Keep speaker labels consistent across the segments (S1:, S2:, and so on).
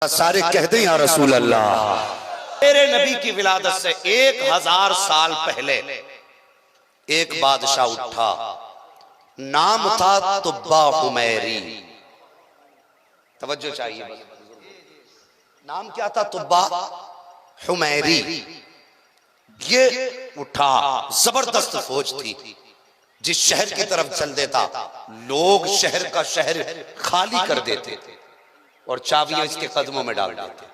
S1: सारे कहते हैं या रसूल अल्लाह।
S2: मेरे नबी की विलादत से 1000 साल पहले एक बादशाह उठा, नाम था तुब्बा हुमैरी। तवज्जो चाहिए, नाम क्या था? तुब्बा हुमैरी। ये उठा, जबरदस्त फौज थी, जिस शहर की तरफ चल देता लोग शहर का शहर खाली कर देते थे और चाबियां इसके कदमों में डाल देते।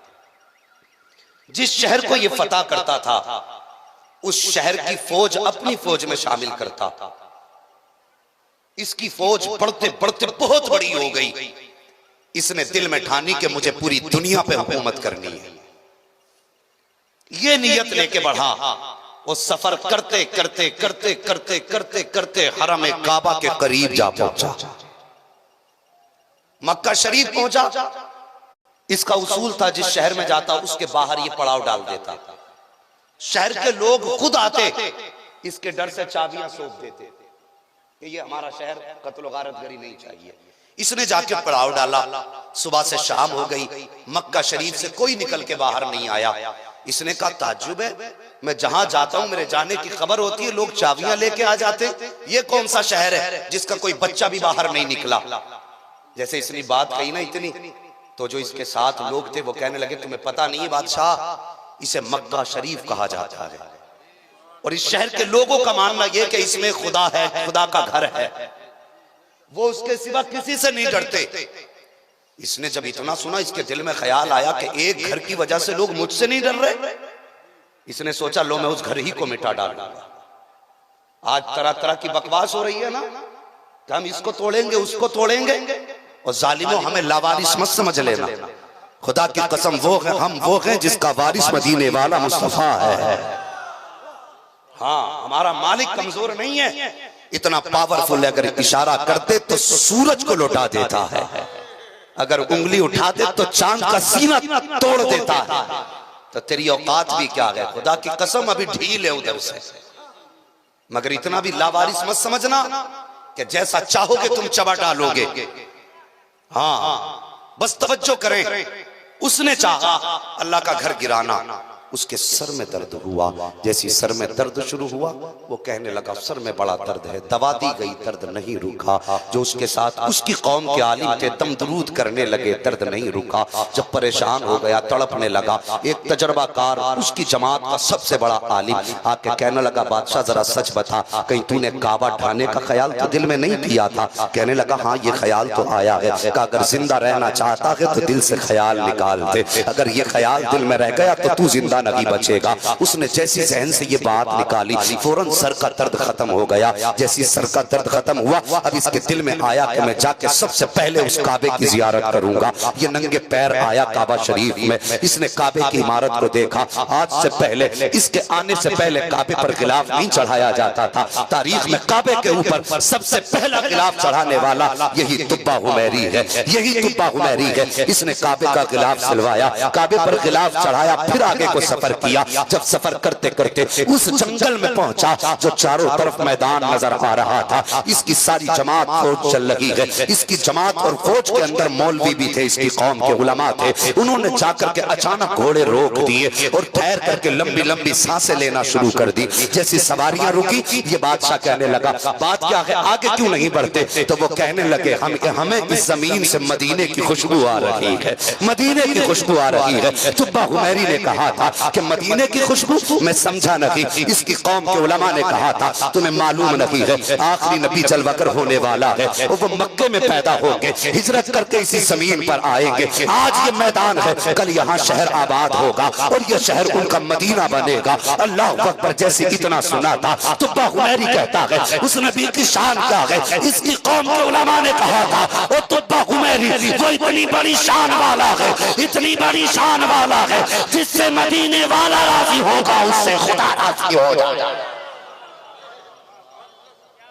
S2: जिस शहर को ये फतह करता था उस शहर की फौज अपनी फौज में शामिल करता था। इसकी फौज बढ़ते बढ़ते बहुत बड़ी हो गई। इसने दिल में ठानी कि मुझे पूरी दुनिया पे हुकूमत करनी है। ये नियत लेके बढ़ा। वो सफर करते करते करते करते करते करते हरम काबा के करीब जा पहुंचा। मक्का शरीफ पहुंचा। इसका उसूल था जिस शहर में जाता उसके बाहर ये पड़ाव डाल देता। शहर के लोग खुद आते, इसके डर से चाबियां सौंप देते कि ये हमारा शहर, कत्ल गारतगरी नहीं चाहिए। इसने जाके पड़ाव डाला। सुबह से शाम हो गई, मक्का शरीफ से कोई निकल के बाहर नहीं आया। इसने कहा ताज्जुब है, मैं जहां जाता हूं मेरे जाने की खबर होती है, लोग चाबियां लेके आ जाते। ये कौन सा शहर है जिसका कोई बच्चा भी बाहर नहीं निकला? जैसे इसने बात कही ना इतनी, तो जो इसके साथ लोग थे वो कहने लगे तुम्हें पता नहीं है बादशाह, इसे मक्का शरीफ कहा जाता है और इस शहर के लोगों का मानना यह कि इसमें खुदा है, खुदा का घर है, वो उसके सिवा किसी से नहीं डरते। इसने जब इतना सुना इसके दिल में ख्याल आया कि एक घर की वजह से लोग मुझसे नहीं डर रहे। इसने सोचा लो मैं उस घर ही को मिटा डालूंगा। आज तरह तरह की बकवास हो रही है ना कि हम इसको तोड़ेंगे उसको तोड़ेंगे, और जालिमों हमें लावारिस मत समझ लेना। खुदा की कसम वो है, हम वो हैं जिसका वारिस मदीने वाला मुस्तफा है। हाँ, हमारा मालिक कमजोर नहीं है, इतना पावरफुल है। अगर इशारा करते तो सूरज को लौटा देता है, अगर उंगली उठाते तो चांद का सीना तोड़ देता है। तो तेरी औकात भी क्या है? खुदा की कसम अभी ढील है उधर से, मगर इतना भी लावारिस मत समझना कि जैसा चाहोगे तुम चबा डालोगे। हाँ, बस तवज्जो करें। उसने चाहा अल्लाह का घर गिराना, उसके सर में दर्द हुआ। जैसी सर में दर्द शुरू हुआ वो कहने लगा सर में बड़ा दर्द है। दवा दी गई, दर्द नहीं रुका। जो उसके साथ उसकी कौम के आलिम थे दम दरूद करने लगे, दर्द नहीं रुका। जब परेशान हो गया, तड़पने लगा, एक तजर्बाकार उसकी जमात का सबसे बड़ा आलिम आके कहने लगा बादशाह जरा सच बता, कहीं तूने काबा ढाने का ख्याल तो दिल में नहीं किया था? कहने लगा हाँ ये ख्याल तो आया है। कहा अगर जिंदा रहना चाहता है तो दिल से ख्याल निकाल दे, अगर ये ख्याल दिल में रह गया तो तू जिंदा नहीं बचेगा। उसने जैसी जहन से ये बात निकाली फौरन सर का दर्द खत्म हो गया। जैसी सर का दर्द खत्म हुआ अब इसके दिल में आया कि मैं जाके सबसे पहले उस काबे की जियारत करूंगा। ये नंगे पैर आया काबा शरीफ में। इसने काबे की इमारत को देखा। आज से पहले, इसके आने से पहले काबे पर गिलाफ नहीं चढ़ाया जाता था। तारीख में काबे के ऊपर सबसे पहला गिलाफ चढ़ाने वाला यही तुब्बा हुमैरी है, यही तुब्बा हुमैरी है। इसने काबे का गिलाफ सिलवाया, काबे पर गिलाफ चढ़ाया, फिर आगे को सफर किया। जब सफर करते करते उस जंगल में पहुंचा जो चारों तरफ मैदान नजर आ रहा था। इसकी सारी जमात फौज चल रही है। इसकी जमात और फौज के अंदर मौलवी भी थे, इसकी कौम के उलमा थे। उन्होंने जाकर के अचानक घोड़े रोक दिए और ठहर करके लंबी लंबी सांसें लेना शुरू कर दी। जैसी सवारियां रुकी ये बादशाह कहने लगा बात क्या है, आगे क्यों नहीं बढ़ते? तो वो कहने लगे हमें इस जमीन से मदीने की खुशबू आ रही है, मदीने की खुशबू आ रही है। तुब्बा हुमैरी ने कहा था कि मदीने की खुशबू? मैं समझा नहीं। इसकी कौम के उलमा ने कहा था तुम्हें मालूम नहीं है आखिरी नबी जलवाकर होने वाला है और वो मक्के में पैदा होंगे, हिजरत करके इसी जमीन पर आएंगे। आज ये मैदान है, कल यहाँ शहर आबाद होगा और ये शहर उनका मदीना बनेगा। अल्लाह अकबर। जैसे इतना सुना था तुब्बा हुमैरी कहता है उस नबी की शान क्या है। इसकी कौम के उलमा ने कहा था वो तुब्बा हुमैरी वो इतनी बड़ी शान वाला है, इतनी बड़ी शान वाला है जिससे मदीने वाला राजी होगा उससे खुदा राजी हो जाएगा।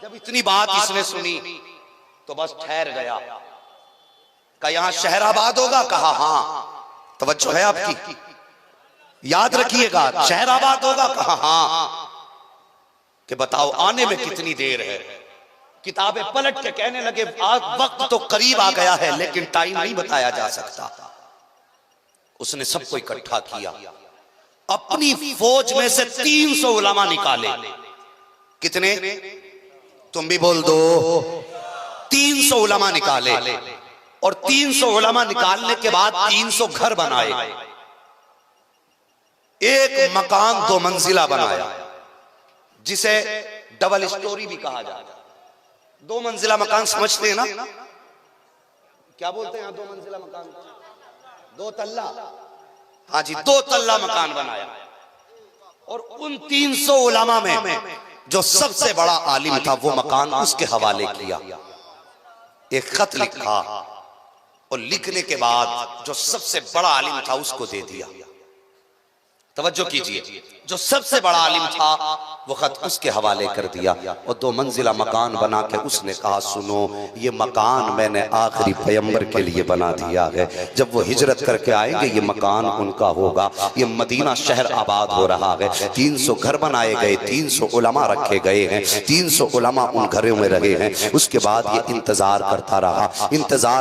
S2: जब इतनी बात इसने सुनी तो बस ठहर गया। कहा यहां शहर आबाद होगा? कहा हाँ। तवज्जो है आपकी, याद रखिएगा शहर आबाद होगा? कहा हाँ। कि बताओ आने में कितनी देर है? किताबें पलट के कहने लगे आज वक्त तो करीब आ गया है लेकिन टाइम नहीं बताया जा सकता। उसने सबको इकट्ठा किया, अपनी फौज में से 300 उलमा निकाले। कितने? तुम भी बोल दो। 300 उलमा निकाले, और 300 उलमा निकालने के बाद 300 घर बनाए। एक मकान 2 मंजिला बनाया, जिसे डबल स्टोरी भी कहा जाता है। 2 मंजिला मकान समझते हैं ना? क्या बोलते हैं 2 मंजिला मकान? 2 तल्ला। हाँ जी, 2 तल्ला मकान बनाया। और उन 300 उलमा में जो सबसे बड़ा आलिम था वो मकान उसके हवाले किया। एक खत लिखा, और लिखने के बाद जो सबसे बड़ा आलिम था उसको दे दिया। तवज्जो कीजिए, जो सबसे बड़ा आलिम था वो खत उसके हवाले कर दिया, और 2 मंजिला मकान बना के उसने कहा, सुनो ये मकान मैंने आखिरी पैगंबर के लिए बना दिया है। जब वो हिजरत करके आएंगे ये मकान उनका होगा। ये मदीना शहर आबाद हो रहा है। 300 घर बनाए गए, 300 उलमा रखे गए हैं, 300 उलमा उन घरों में रहे हैं। उसके बाद ये इंतजार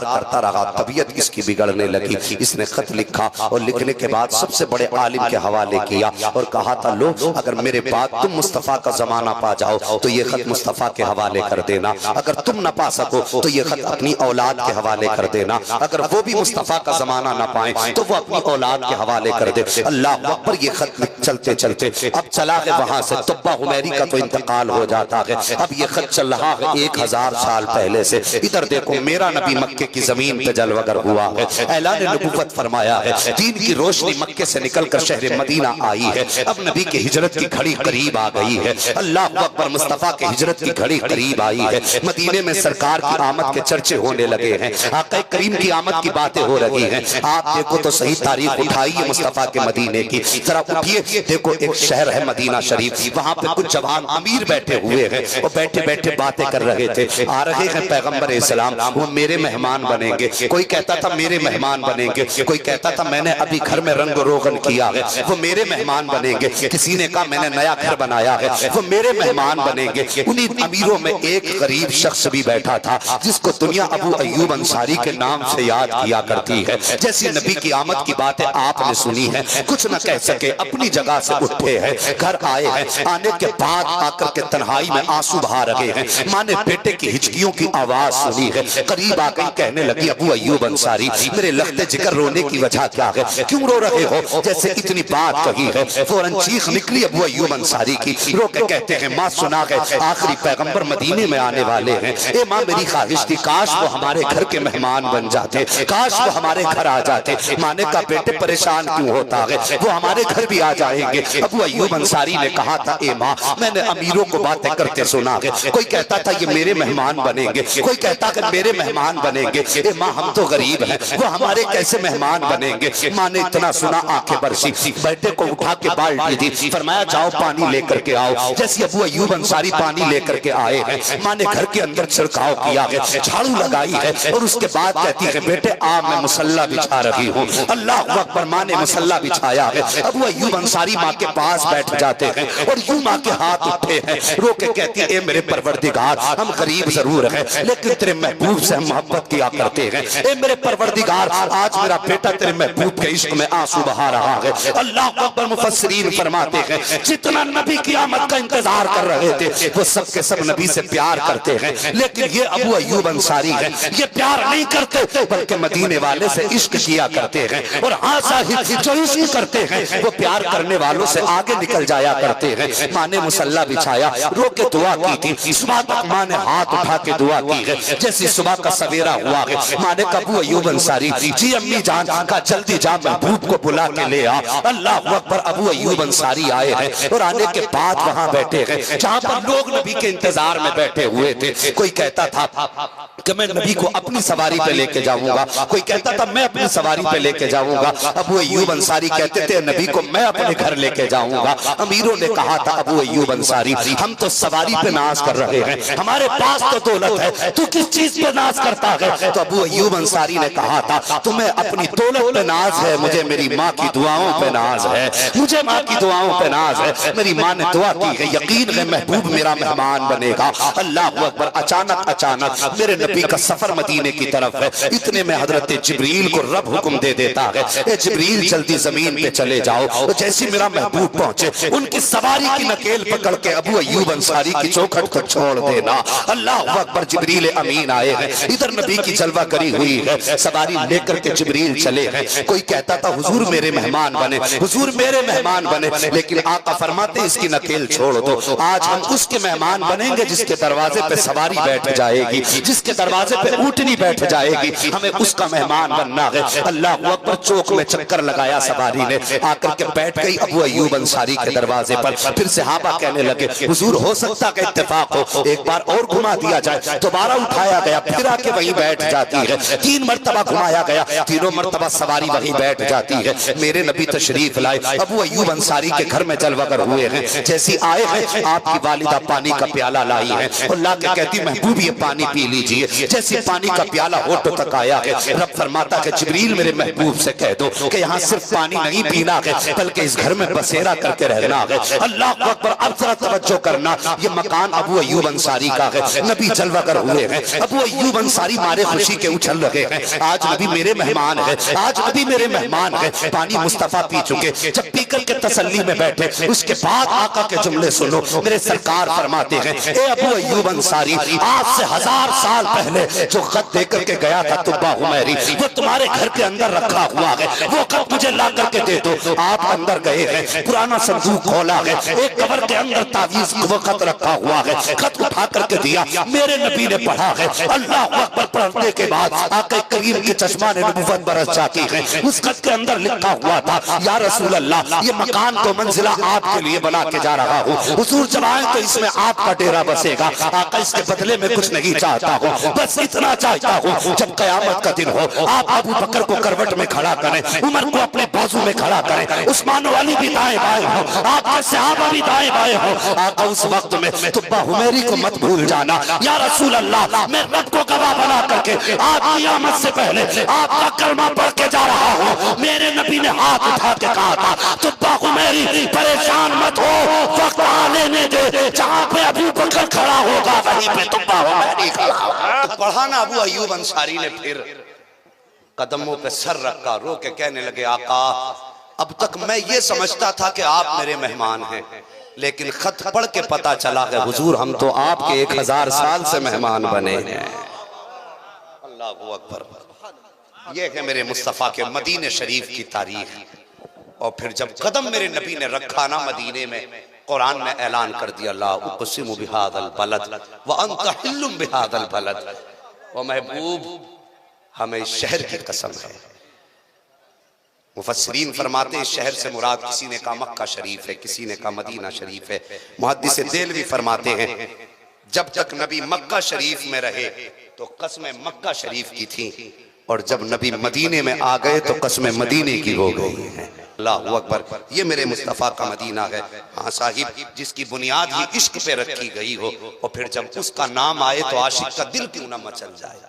S2: करता रहा, तबीयत इसकी बिगड़ने लगी। इसने खत लिखा, और लिखने के बाद सबसे बड़े आलिम के हवाले किया, और कहा था, लो अगर मेरे बाद तुम मुस्तफा का जमाना पा जाओ तो ये खत मुस्तफा के हवाले कर देना। अगर तुम न पा सको तो ये खत अपनी औलाद के हवाले कर देना। अगर वो भी मुस्तफा का जमाना न पाए तो वो अपनी औलाद के हवाले कर दे। अल्लाह अकबर। ये खत चलते चलते अब चला है वहां से तुब्बा हुमैरी का तो इंतकाल हो जाता है। अब ये खत चल रहा है 1000 साल पहले से। इधर देखो, मेरा नबी मक्के की जमीन पे जलवगर हुआ है, ऐलान नबुव्वत फरमाया है, दीन की रोशनी मक्के से निकलकर शहर मदीना आई है। अब नबी की हिजरत की घड़ी करीब आ गई है। अल्लाह अकबर। मुस्तफा की हिजरत की घड़ी करीब आई है। मदीने में सरकार की आमद के चर्चे होने लगे हैं, आका करीम की आमद की बातें हो रही हैं। आप देखो तो सही तारीख उठाइए मुस्तफा के मदीने की, जरा उठिए। देखो एक शहर है मदीना शरीफ, वहां पे कुछ जवान अमीर बैठे हुए हैं, और बैठे बैठे बातें कर रहे थे। आ रहे हैं पैगंबर इस्लाम, वो मेरे मेहमान बनेंगे। कोई कहता था मेरे मेहमान बनेंगे, कोई कहता था मैंने अभी घर में रंग रोगन किया है, वो मेरे मेहमान बनेंगे। किसी ने कहा मैंने नया घर बनाया है, वो मेरे मेहमान बनेंगे। उन्हीं अमीरों में एक गरीब शख्स भी बैठा था, जिसको दुनिया अबू अय्यूब अंसारी के नाम से याद किया करती है। जैसी नबी की आमद की बातें आपने सुनी है, कुछ न कह सके, अपनी जगह से उठे हैं, घर आए हैं। आने के बाद आकर के तन्हाई में आंसू बहा रहे हैं। माँ ने बेटे की हिचकियों की आवाज सुनी है, करीब आकर कहने लगी, अबू अय्यूब अंसारी मेरे लख्ते जिगर रोने की वजह क्या है, क्यों रो रहे हो? जैसे इतनी बात कही है, फौरन चीख निकली अबू अय्यूब अंसारी की। रो के कहते हैं, माँ सुना है आखिरी पैगंबर मदीने में आने वाले हैं। ए माँ, मेरी ख्वाहिश थी काश वो हमारे घर के मेहमान बन जाते, काश वो हमारे घर आ जाते। माँ ने कहा, बेटे परेशान क्यों होता है, वो हमारे घर भी आ जाएंगे। अबू अय्यूब अंसारी ने कहा था, ए माँ, मैंने अमीरों को बातें करते सुना है, कोई कहता था ये मेरे मेहमान बनेंगे, कोई कहता कि मेरे मेहमान बनेंगे। ए माँ, हम तो गरीब हैं, वो हमारे कैसे मेहमान बनेंगे? माँ ने इतना सुना, आंखें बरसी, बेटे को उठा के बाल्टी दी, फरमाया जाओ पानी लेकर के आओ। जैसे अबू अय्यूब अंसारी पानी लेकर के आए हैं, माँ ने घर के अंदर छिड़काव किया है, झाड़ू लगाई है, और उसके बाद कहती है, बेटे आ मैं मुसल्ला बिछा रही हूँ। अल्लाह अकबर। माँ ने मुसल्ला बिछाया है। अबू अय्यूब अंसारी माँ के पास बैठ जाते हैं, और यूं माँ के हाथ उठे हैं, रो के कहती है, ए मेरे परवरदिगार, हम गरीब जरूर हैं लेकिन तेरे महबूब से हम मोहब्बत किया करते हैं। ए मेरे परवरदिगार, आज मेरा बेटा तेरे महबूब के इश्क में आंसू बहा रहा है। अल्लाह अकबर। मुफस्सिरीन फरमाते हैं, जितना नबी की आमद का इंतजार कर रहे थे वो सब के सब नबी से प्यार करते हैं, लेकिन ये अबू अय्यूब अंसारी है, ये प्यार नहीं करते बल्कि मदीने वाले से इश्क किया करते हैं। और हाँ साहिब, जो इश्क करते हैं वो प्यार करने वालों से आगे निकल जाया करते हैं। माँ ने मुसल्ला बिछाया, रो के दुआ की थी। सुबह तक माँ ने हाथ उठा के दुआ की है। जैसी सुबह का सवेरा हुआ है, माँ ने कहा, अबू अय्यूब अंसारी, जी अम्मी जान का जल्दी जा महबूब को बुला के ले आ। अल्लाह अकबर। अबू अय्यूब अंसारी आए हैं, और आने के बाद वहां बैठे हैं जहां पर लोग नबी के इंतजार में बैठे हुए थे। कोई कहता था कि मैं नबी को अपनी सवारी पे लेके जाऊंगा, कोई कहता था मैं अपनी सवारी पे लेके जाऊंगा। अबू अय्यूब अंसारी कहते थे, नबी को मैं अपने घर लेके जाऊंगा। अमीरों ने कहा था, अबू अय्यूब अंसारी, हम तो सवारी पे नाज कर रहे हैं, हमारे पास तो दौलत है, तू किस चीज पे नाज करता है? तो अबू अय्यूब अंसारी ने कहा था, तुम्हें अपनी दौलत पे नाज है, मुझे मेरी माँ की दुआओं पे नाज नमाज है, मुझे माँ की दुआओं पे नाज है। मेरी माँ ने दुआ की है, यकीन है महबूब मेरा मेहमान बनेगा। अल्लाह अकबर। अचानक मेरे नबी का सफर मदीने की तरफ है। इतने में हजरत जिब्रील को रब हुक्म दे देता है, ए जिब्रील जल्दी जमीन पे चले जाओ। तो जैसे मेरा महबूब पहुंचे, उनकी सवारी की नकेल पकड़ के अबू अय्यूब अंसारी की चौखट को छोड़ देना। अल्लाह अकबर। जिब्रील अमीन आए हैं, इधर नबी की जलवा करी हुई है, सवारी लेकर के जिब्रील चले हैं। कोई कहता था हुजूर मेरे मेहमान बने, हुजूर मेरे मेहमान बने, लेकिन आका फरमाते इसकी नकेल छोड़ दो। आज हम उसके मेहमान बनेंगे जिसके दरवाजे पे सवारी बैठ जाएगी, जिसके दरवाजे पे ऊँटनी बैठ जाएगी, हमें उसका मेहमान बनना है। अल्लाह अकबर। चौक में चक्कर लगाया सवारी ने, आकर के बैठ गई अबू अय्यूब अंसारी के दरवाजे पर। फिर सहाबा कहने लगे हुजूर हो सकता है इत्तेफाक हो, एक बार और घुमा दिया जाए। दोबारा उठाया गया, फिर आके वहीं बैठ जाती है। 3 मरतबा घुमाया गया, तीनों मरतबा सवारी वहीं बैठ जाती है। मेरे नबी तशरीफ लाए, अबू अय्यूब अंसारी के घर में जलवागर हुए हैं। जैसी आए हैं, आपकी वालिदा पानी का प्याला लाई है और ला के कहती महबूब ये पानी पी लीजिए। जैसे पानी का प्याला होठों तक आया है, रब फरमाता है जिब्रील मेरे महबूब से कह दो कि यहाँ सिर्फ पानी नहीं पीना है, बल्कि इस घर में बसेरा करके रहना है। अल्लाह अकबर। अब जरा तवज्जो करना, ये मकान अबू अय्यूब अंसारी का है। नबी जलवागर हुए हैं, अबू अय्यूब अंसारी मारे खुशी के उछल रहे हैं। आज नबी मेरे मेहमान है, आज नबी मेरे मेहमान है। पानी मुस्तफा पी चुके, जब पीकर के तसल्ली में बैठे, उसके बाद आका के जुमले सुनो। मेरे सरकार फरमाते हैं, ए अबू अय्यूब अंसारी, आज से 1000 साल पहले जो खत देकर के गया था तुब्बा हुमैरी, वो तुम्हारे घर के अंदर रखा हुआ है, वो खत मुझे ला करके दे दो। आप अंदर गए हैं, पुराना संदूक खोला है, एक कबर के अंदर तावीज वो खत रखा हुआ है। खत उठा करके दिया, मेरे नबी ने पढ़ा है। अल्लाह अकबर। पढ़ने के बाद आका करीम के चश्मा ने नबुव्वत बरस जाती है। उस खत के अंदर लिखा हुआ था, या रसूल अल्लाह, ये मकान तो मंजिला आपके लिए बना के जा रहा हूँ, हुजूर जब आए तो इसमें आपका डेरा बसेगा। आका इसके बदले में कुछ नहीं चाहता हूँ, बस इतना चाहता हूँ जब कयामत का दिन हो, आप अबू बकर को करवट में खड़ा करें, उमर को अपने बाजू में खड़ा करें, उस्मान वाली भी दाएं बाएं हो, आपके सहाबा भी दाएं बाएं हो। आका उस वक्त में तुब्बा हुमैरी को मत भूल जाना। या रसूल अल्लाह, मैं रब को गवाह बना करके आज क़यामत से पहले आपका कलमा पढ़ के जा रहा हूँ। मेरे नबी ने हाथ उठा के कहा था, तुब्बा हुमैरी परेशान मत हो, वक्त आने दे, जहाँ पे अबू बकर खड़ा होगा वहीं पे तुब्बा हुमैरी खड़ा होगा। तो पढ़ा ना अबू अय्यूब अंसारी ने फिर कदमों पे सर रखा, रो के कहने लगे आका अब तक मैं ये समझता था कि आप मेरे मेहमान हैं, लेकिन खत पढ़ के पता चला है हुजूर हम तो आपके 1000 साल से मेहमान बने हैं। अल्लाहू अकबर। ये है मेरे मुस्तफ़ा के मदीने शरीफ की तारीख। और फिर जब कदम मेरे नबी ने रखा ना मदीने में, कुरान ने ऐलान कर दिया, ला उक़सिमु बिहाज़ल बलद व अंत हिल्लुम बिहाज़ल बलद। ओ महबूब हमें इस शहर की कसम है। मुफस्सिरीन फरमाते हैं इस शहर से मुराद, किसी ने कहा मक्का शरीफ है, किसी ने कहा मदीना शरीफ है। मुहद्दिस देलवी फरमाते हैं जब तक नबी मक्का शरीफ में रहे तो कसमें मक्का शरीफ की थी, और जब नबी मदीने में आ गए तो कसमें मदीने की हो गई हैं। अल्लाहू अकबर। ये मेरे मुस्तफ़ा का मदीना है। हाँ साहिब, जिसकी बुनियाद ही इश्क पे रखी गई हो, और फिर जब उसका नाम आए तो आशिक का दिल क्यों ना मचल जाए।